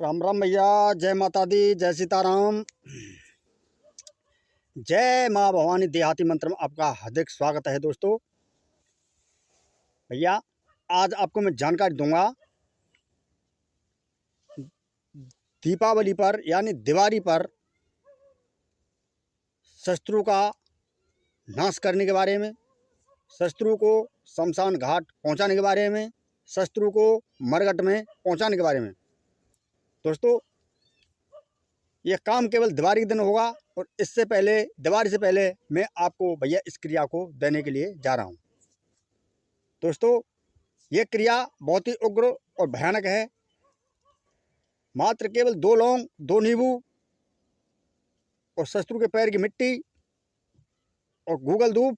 राम राम भैया। जय माता दी, जय सीताराम, जय माँ भवानी। देहाती मंत्र में आपका हार्दिक स्वागत है दोस्तों। भैया आज आपको मैं जानकारी दूंगा दीपावली पर यानी दिवाली पर शत्रु का नाश करने के बारे में, शत्रु को शमशान घाट पहुंचाने के बारे में, शत्रु को मरघट में पहुंचाने के बारे में। दोस्तों यह काम केवल दिवाली के दिन होगा और इससे पहले, दिवाली से पहले मैं आपको भैया इस क्रिया को देने के लिए जा रहा हूं। दोस्तों यह क्रिया बहुत ही उग्र और भयानक है। मात्र केवल 2 लौंग, 2 नींबू और शत्रु के पैर की मिट्टी और गूगल धूप,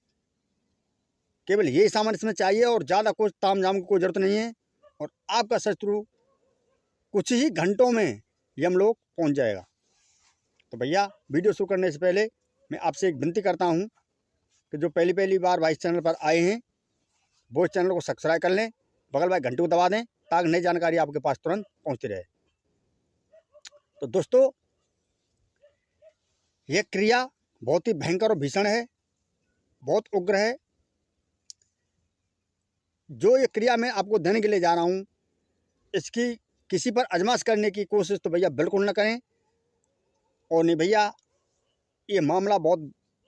केवल यही सामान इसमें चाहिए और ज़्यादा कुछ तामझाम की कोई ज़रूरत नहीं है। और आपका शत्रु कुछ ही घंटों में यमलोक पहुंच जाएगा। तो भैया वीडियो शुरू करने से पहले मैं आपसे एक विनती करता हूं कि जो पहली बार भाई इस चैनल पर आए हैं वो इस चैनल को सब्सक्राइब कर लें, बगल वाले घंटे को दबा दें ताकि नई जानकारी आपके पास तुरंत पहुंचती रहे। तो दोस्तों यह क्रिया बहुत ही भयंकर और भीषण है, बहुत उग्र है। जो ये क्रिया मैं आपको देने के लिए जा रहा हूँ, इसकी किसी पर आजमाइश करने की कोशिश तो भैया बिल्कुल न करें। और नहीं भैया, ये मामला बहुत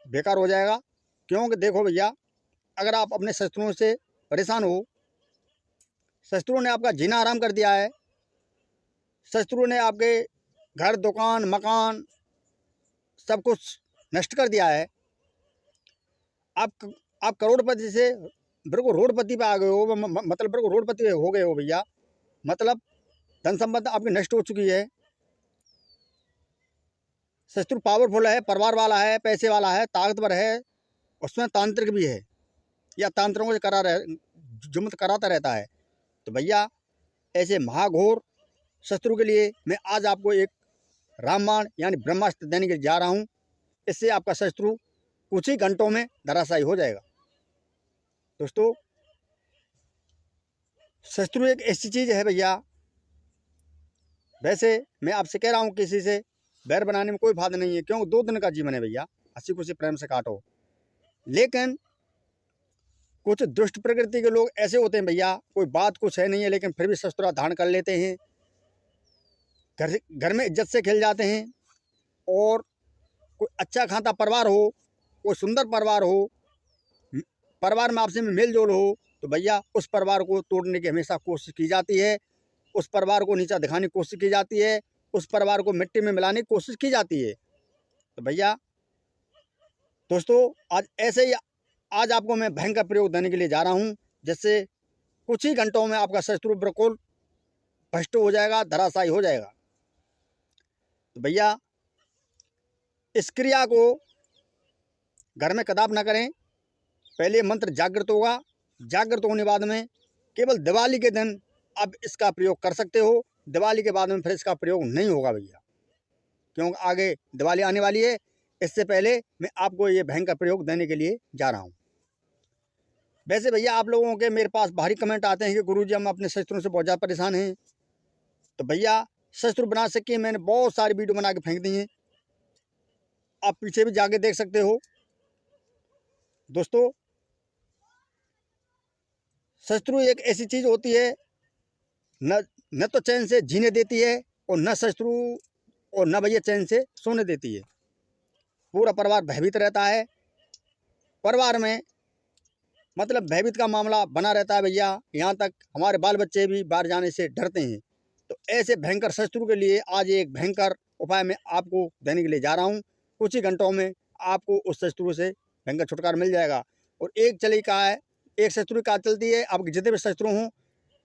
बेकार हो जाएगा। क्योंकि देखो भैया, अगर आप अपने शत्रुओं से परेशान हो, शत्रुओं ने आपका जीना आराम कर दिया है, शत्रुओं ने आपके घर, दुकान, मकान सब कुछ नष्ट कर दिया है, आप करोड़पति से बिल्कुल रोडपति पे आ गए हो, मतलब बिल्कुल रोडपति हो गए हो भैया। मतलब धन संपत्ति आपकी नष्ट हो चुकी है। शत्रु पावरफुल है, परिवार वाला है, पैसे वाला है, ताकतवर है, उसमें तांत्रिक भी है या तांत्रिकों से जुम्मत कराता रहता है। तो भैया ऐसे महाघोर शत्रु के लिए मैं आज आपको एक रामबाण यानी ब्रह्मास्त्र देने के लिए जा रहा हूँ। इससे आपका शत्रु कुछ ही घंटों में धराशायी हो जाएगा। दोस्तों शत्रु एक ऐसी चीज़ है भैया, वैसे मैं आपसे कह रहा हूँ किसी से बैर बनाने में कोई फायदा नहीं है, क्योंकि 2 दिन का जीवन है भैया, हंसी खुशी प्रेम से काटो। लेकिन कुछ दुष्ट प्रकृति के लोग ऐसे होते हैं भैया, कोई बात कुछ है नहीं है लेकिन फिर भी शस्त्र धारण कर लेते हैं, घर में इज्जत से खेल जाते हैं। और कोई अच्छा खाता परिवार हो, कोई सुंदर परिवार हो, परिवार में आपसे में मेल जोल हो, तो भैया उस परिवार को तोड़ने की हमेशा कोशिश की जाती है, उस परिवार को नीचा दिखाने की कोशिश की जाती है, उस परिवार को मिट्टी में मिलाने की कोशिश की जाती है। तो भैया दोस्तों आज आपको मैं भयंकर प्रयोग देने के लिए जा रहा हूं, जिससे कुछ ही घंटों में आपका शत्रु बिल्कुल भ्रष्ट हो जाएगा, धराशायी हो जाएगा। तो भैया इस क्रिया को घर में कदाप ना करें। पहले मंत्र जागृत होगा, जागृत होने बाद में केवल दिवाली के दिन आप इसका प्रयोग कर सकते हो। दिवाली के बाद में फिर इसका प्रयोग नहीं होगा भैया, क्योंकि आगे दिवाली आने वाली है। इससे पहले मैं आपको ये भयंकर प्रयोग देने के लिए जा रहा हूँ। वैसे भैया आप लोगों के मेरे पास भारी कमेंट आते हैं कि गुरुजी हम अपने शत्रुओं से बहुत ज़्यादा परेशान हैं। तो भैया शत्रु बना सके मैंने बहुत सारी वीडियो बना के फेंक दी हैं, आप पीछे भी जाके देख सकते हो। दोस्तों शत्रु एक ऐसी चीज़ होती है, न तो चैन से जीने देती है और न शत्रु और न भैया चैन से सोने देती है। पूरा परिवार भयभीत रहता है, परिवार में मतलब भयभीत का मामला बना रहता है भैया। यहाँ तक हमारे बाल बच्चे भी बाहर जाने से डरते हैं। तो ऐसे भयंकर शत्रु के लिए आज एक भयंकर उपाय मैं आपको देने के लिए जा रहा हूँ। कुछ ही घंटों में आपको उस शत्रु से भयंकर छुटकारा मिल जाएगा। और एक चली का है, एक शत्रु का चलती है। अब जितने भी शत्रु हों,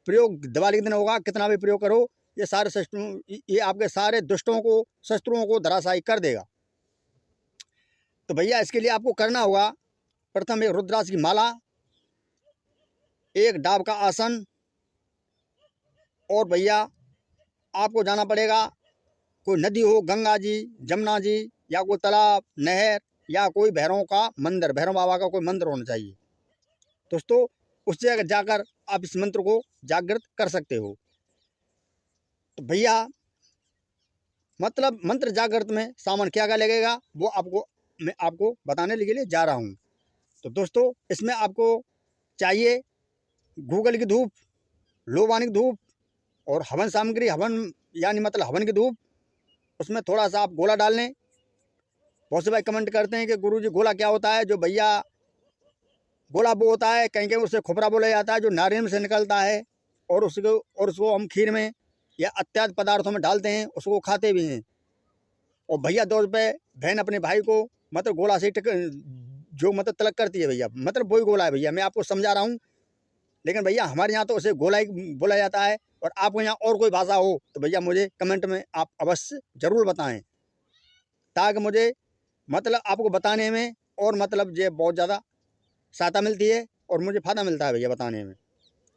प्रयोग दिवाली के दिन होगा, कितना भी प्रयोग करो, ये सारे शत्रु, ये आपके सारे दुष्टों को, शत्रुओं को धराशायी कर देगा। तो भैया इसके लिए आपको करना होगा, प्रथम एक रुद्राक्ष की माला, एक डाब का आसन, और भैया आपको जाना पड़ेगा कोई नदी हो, गंगा जी, जमुना जी, या कोई तालाब, नहर, या कोई भैरव का मंदिर, भैरव बाबा का कोई मंदिर होना चाहिए। दोस्तों उस जगह जाकर आप इस मंत्र को जागृत कर सकते हो। तो भैया मतलब मंत्र जागृत में सामान क्या क्या लगेगा वो मैं आपको बताने के लिए जा रहा हूँ। तो दोस्तों इसमें आपको चाहिए गूगल की धूप, लोबानी की धूप और हवन सामग्री, हवन यानी मतलब हवन की धूप। उसमें थोड़ा सा आप गोला डाल लें। बहुत से भाई कमेंट करते हैं कि गुरुजी गोला क्या होता है। जो भैया गोला वो होता है, कहीं कहीं उसे खुपरा बोला जाता है, जो नारियल से निकलता है और उसको हम खीर में या इत्यादि पदार्थों में डालते हैं, उसको खाते भी हैं। और भैया 2 रुपये बहन अपने भाई को मतलब गोला से जो मतलब तलक करती है भैया, मतलब वही गोला है भैया। मैं आपको समझा रहा हूँ, लेकिन भैया हमारे यहाँ तो उसे गोला ही बोला जाता है। और आपको यहाँ और कोई भाषा हो तो भैया मुझे कमेंट में आप अवश्य ज़रूर बताएं, ताकि मुझे मतलब आपको बताने में और मतलब ये बहुत ज़्यादा सहायता मिलती है और मुझे फ़ायदा मिलता है भैया बताने में।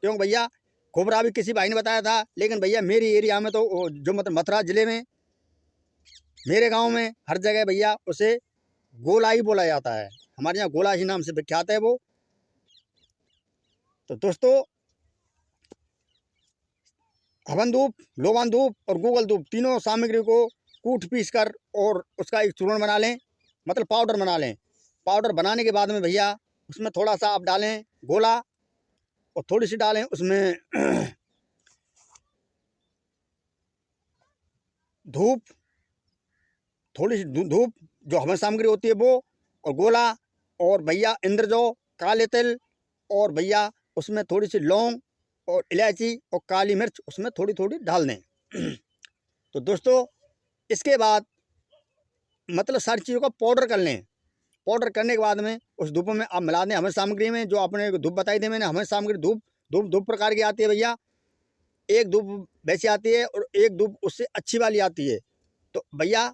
क्योंकि भैया खोबरा भी किसी भाई ने बताया था, लेकिन भैया मेरी एरिया में तो जो मतलब मथुरा ज़िले में मेरे गांव में हर जगह भैया उसे गोला ही बोला जाता है। हमारे यहाँ गोला ही नाम से विख्यात है वो। तो दोस्तों हवन धूप, लोबान धूप और गूगल धूप तीनों सामग्री को कूट पीस कर और उसका एक चूर्ण बना लें, मतलब पाउडर बना लें। पाउडर बनाने के बाद में भैया उसमें थोड़ा सा आप डालें गोला और थोड़ी सी डालें उसमें धूप, थोड़ी सी धूप जो हवन सामग्री होती है वो, और गोला, और भैया इंद्रजौ, काले तिल, और भैया उसमें थोड़ी सी लौंग और इलायची और काली मिर्च उसमें थोड़ी थोड़ी डाल दें। तो दोस्तों इसके बाद मतलब सारी चीज़ों का पाउडर कर लें। पाउडर करने के बाद में उस धूप में आप मिला दें हवन सामग्री में। जो आपने धूप बताई थी मैंने, हवन सामग्री धूप धूप दो प्रकार की आती है भैया। एक धूप वैसी आती है और एक धूप उससे अच्छी वाली आती है। तो भैया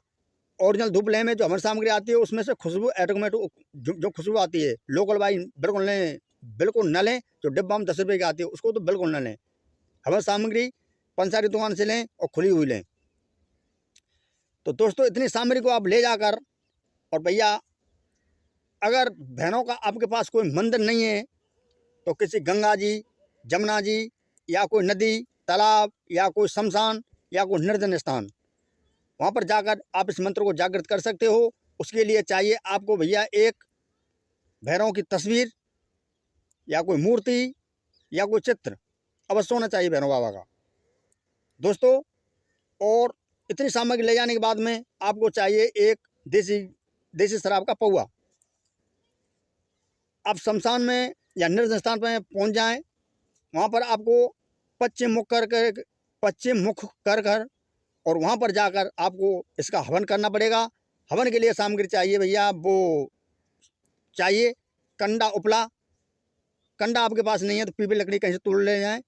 ओरिजिनल धूप लें में जो हवन सामग्री आती है उसमें से खुशबू ऑटोमेटिक जो खुशबू आती है, लोकल भाई बिल्कुल लें, बिल्कुल न लें। जो डिब्बा में 10 रुपये की आती है उसको तो बिल्कुल न लें। हवन सामग्री पंसारी दुकान से लें और खुली हुई लें। तो दोस्तों इतनी सामग्री को आप ले जाकर, और भैया अगर बहनों का आपके पास कोई मंदिर नहीं है तो किसी गंगा जी, जमुना जी, या कोई नदी, तालाब, या कोई शमशान, या कोई निर्जन स्थान, वहाँ पर जाकर आप इस मंत्र को जागृत कर सकते हो। उसके लिए चाहिए आपको भैया एक भैरव की तस्वीर या कोई मूर्ति या कोई चित्र अवश्य होना चाहिए भैरव बाबा का दोस्तों। और इतनी सामग्री ले जाने के बाद में आपको चाहिए एक देसी शराब का पौआ। आप शमशान में या निर्जन स्थान पर पहुँच जाएँ, वहाँ पर आपको पश्चिम मुख कर और वहाँ पर जाकर आपको इसका हवन करना पड़ेगा। हवन के लिए सामग्री चाहिए भैया, वो चाहिए कंडा उपला। कंडा आपके पास नहीं है तो पीपल लकड़ी कहीं से तोड़ ले जाएं।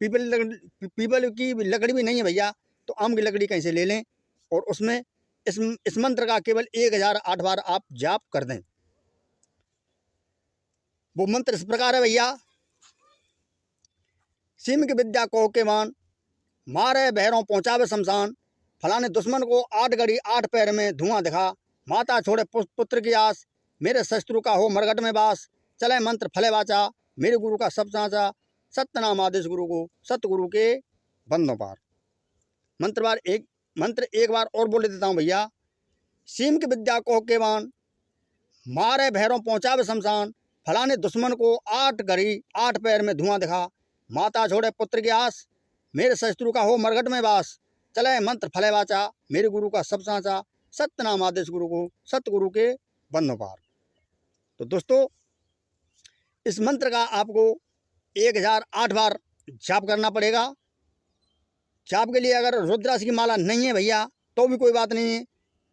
पीपल की लकड़ी भी नहीं है भैया तो आम की लकड़ी कहीं से ले लें, और उसमें इस मंत्र का केवल 1008 बार आप जाप कर दें। वो मंत्र इस प्रकार है भैया। सिम की विद्या को के मान, मारे भैरों पहुँचावे शमशान, फलाने दुश्मन को 8 घड़ी 8 पैर में धुआं दिखा, माता छोड़े पुत्र की आस, मेरे शत्रु का हो मरघट में बास, चले मंत्र फले वाचा, मेरे गुरु का सब साँचा, सत्यनाम आदेश गुरु को सतगुरु के बंदों पार। मंत्र एक बार और बोल देता हूँ भैया। सीम की विद्या को के बान, मारे भैरों पहुँचावे शमशान, फलाने दुश्मन को 8 घड़ी 8 पैर में धुआं दिखा, माता छोड़े पुत्र की आस, मेरे शत्रु का हो मरघट में बास, चले मंत्र फले वाचा, मेरे गुरु का सब साँचा, सत्यनाम आदेश गुरु को सतगुरु के बंदों पार। तो दोस्तों इस मंत्र का आपको 1008 बार जाप करना पड़ेगा। जाप के लिए अगर रुद्राक्ष की माला नहीं है भैया तो भी कोई बात नहीं है,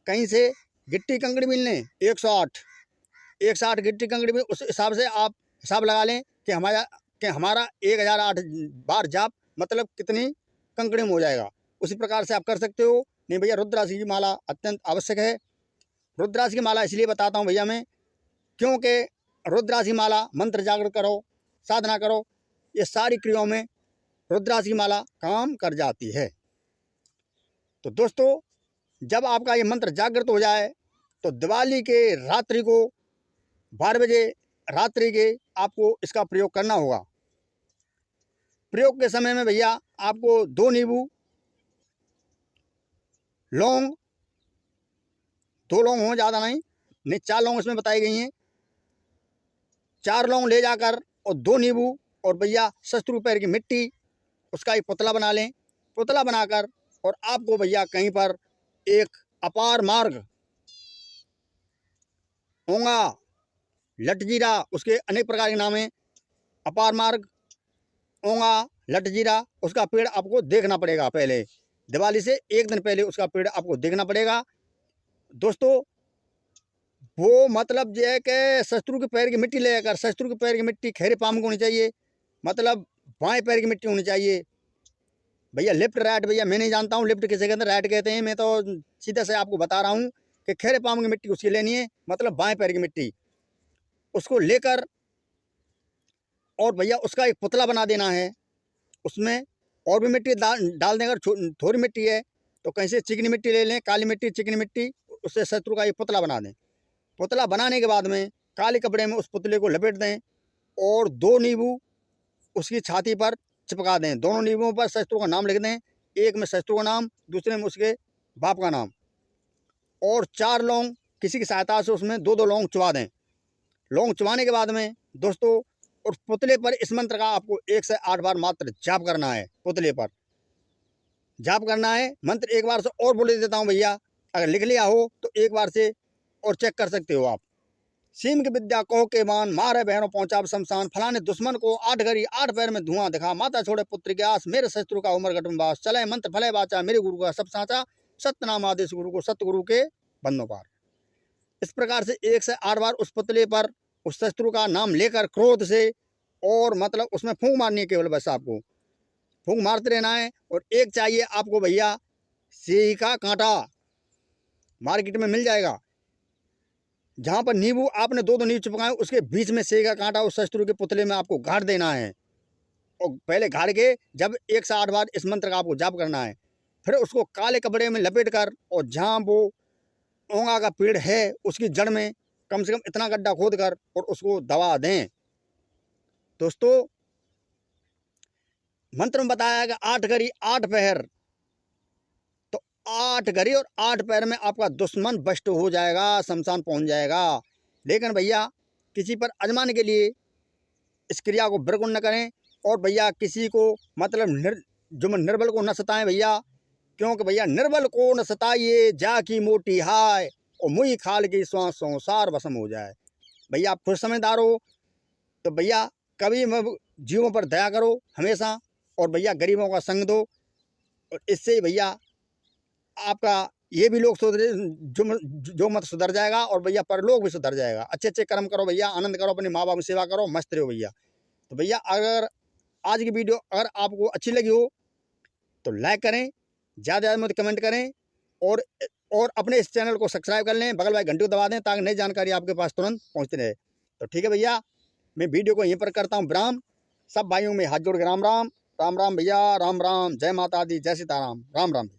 कहीं से गिट्टी कंकड़ी मिल लें 108 गिट्टी कंकड़ी में, उस हिसाब से आप हिसाब लगा लें कि हमारा 1008 बार जाप मतलब कितनी कंकड़ी में हो जाएगा। उसी प्रकार से आप कर सकते हो। नहीं भैया रुद्राक्ष की माला अत्यंत आवश्यक है। रुद्राक्ष की माला इसलिए बताता हूँ भैया मैं, क्योंकि रुद्राक्ष की माला मंत्र जागृत करो, साधना करो, ये सारी क्रियाओं में रुद्राक्ष की माला काम कर जाती है। तो दोस्तों जब आपका ये मंत्र जागृत हो जाए तो दिवाली के रात्रि को 12 बजे रात्रि के आपको इसका प्रयोग करना होगा। प्रयोग के समय में भैया आपको 2 नींबू लौंग, 2 लौंग हों, ज़्यादा नहीं 4 लौंग इसमें बताई गई हैं। 4 लौंग ले जाकर और 2 नींबू और भैया शत्रु पैर की मिट्टी, उसका एक पुतला बना लें। पुतला बनाकर और आपको भैया कहीं पर एक अपार मार्ग, ओंगा, लटजीरा, उसके अनेक प्रकार के नाम हैं। अपार मार्ग, ओंगा, लटजीरा, उसका पेड़ आपको देखना पड़ेगा। पहले दिवाली से 1 दिन पहले उसका पेड़ आपको देखना पड़ेगा। दोस्तों वो मतलब ये है कि शत्रु के पैर की मिट्टी लेकर, शत्रु के पैर की मिट्टी खैरे पाम को होनी चाहिए, मतलब बाएं पैर की मिट्टी होनी चाहिए। भैया लेफ्ट राइट भैया मैं नहीं जानता हूँ, लेफ्ट किसे कहते हैं राइट कहते हैं, मैं तो सीधा से आपको बता रहा हूँ कि खैरे पाम की मिट्टी उसकी लेनी है, मतलब बाएं पैर की मिट्टी। उसको लेकर और भैया उसका एक पुतला बना देना है। उसमें और भी मिट्टी डाल दें। अगर थोड़ी मिट्टी है तो कहीं से चिकनी मिट्टी ले लें, काली मिट्टी, चिकनी मिट्टी, उससे शत्रु का एक पुतला बना दें। पुतला बनाने के बाद में काले कपड़े में उस पुतले को लपेट दें और 2 नींबू उसकी छाती पर चिपका दें। दोनों नींबुओं पर शत्रु का नाम लिख दें, एक में शत्रु का नाम, दूसरे में उसके बाप का नाम, और 4 लौंग किसी की सहायता से उसमें 2-2 लौंग चुबा दें। लौंग चुबाने के बाद में दोस्तों उस पुतले पर इस मंत्र का आपको 1 से 8 बार मात्र जाप करना है। पुतले पर जाप करना है। मंत्र एक बार से और बोल देता हूँ भैया, अगर लिख लिया हो तो एक बार से और चेक कर सकते हो आप। सीम की विद्या कहो के मान, मारे बहनों पहुंचा शमशान, फलाने दुश्मन को 8 घड़ी 8 पैर में धुआं दिखा, माता छोड़े पुत्र के आस, मेरे शत्रु का उमर घटुम्बास, चले मंत्र फले बाचा, मेरे गुरु का सब साचा, सत्यनाम आदेश गुरु को सतगुरु के बंदों पार। इस प्रकार से 1 से 8 बार उस पुतले पर उस शत्रु का नाम लेकर क्रोध से, और मतलब उसमें फूंक मारनी है केवल, बस आपको फूंक मारते रहना है। और एक चाहिए आपको भैया सेही का कांटा, मार्केट में मिल जाएगा। जहाँ पर नींबू आपने 2-2 नींबू चिपकाए उसके बीच में सेही का कांटा उस शत्रु के पुतले में आपको गाड़ देना है। और पहले गाड़ के जब 1 से 8 बार इस मंत्र का आपको जाप करना है, फिर उसको काले कपड़े में लपेट कर और जहाँ वो ओंगा का पेड़ है उसकी जड़ में कम से कम इतना गड्ढा खोद कर और उसको दबा दें। दोस्तों मंत्र में बताया कि 8 घड़ी 8 पहर, तो 8 घड़ी और 8 पहर में आपका दुश्मन बस्ट हो जाएगा, शमशान पहुंच जाएगा। लेकिन भैया किसी पर आजमाने के लिए इस क्रिया को बिल्कुल न करें। और भैया किसी को मतलब जो निर्बल को न सताएं भैया, क्योंकि भैया निर्बल को न सताइए जा की मोटी हाय, और मुई खाल की श्वास संसार भस्म हो जाए। भैया आप खुद समझदार हो तो भैया कभी जीवों पर दया करो हमेशा, और भैया गरीबों का संग दो, और इससे भैया आपका ये भी लोग सुधर जो मत सुधर जाएगा, और भैया परलोक भी सुधर जाएगा। अच्छे अच्छे कर्म करो भैया, आनंद करो, अपने माँ बाप की सेवा करो, मस्त रहो भैया। तो भैया अगर आज की वीडियो अगर आपको अच्छी लगी हो तो लाइक करें, ज़्यादा ज़्यादा मत कमेंट करें, और अपने इस चैनल को सब्सक्राइब कर लें, बगल वाली घंटी को दबा दें ताकि नई जानकारी आपके पास तुरंत पहुँचती रहे। तो ठीक है भैया, मैं वीडियो को यहीं पर करता हूँ विराम। सब भाइयों में हाथ जोड़ के राम राम, राम राम भैया, राम राम, जय माता दी, जय सीताराम, राम राम।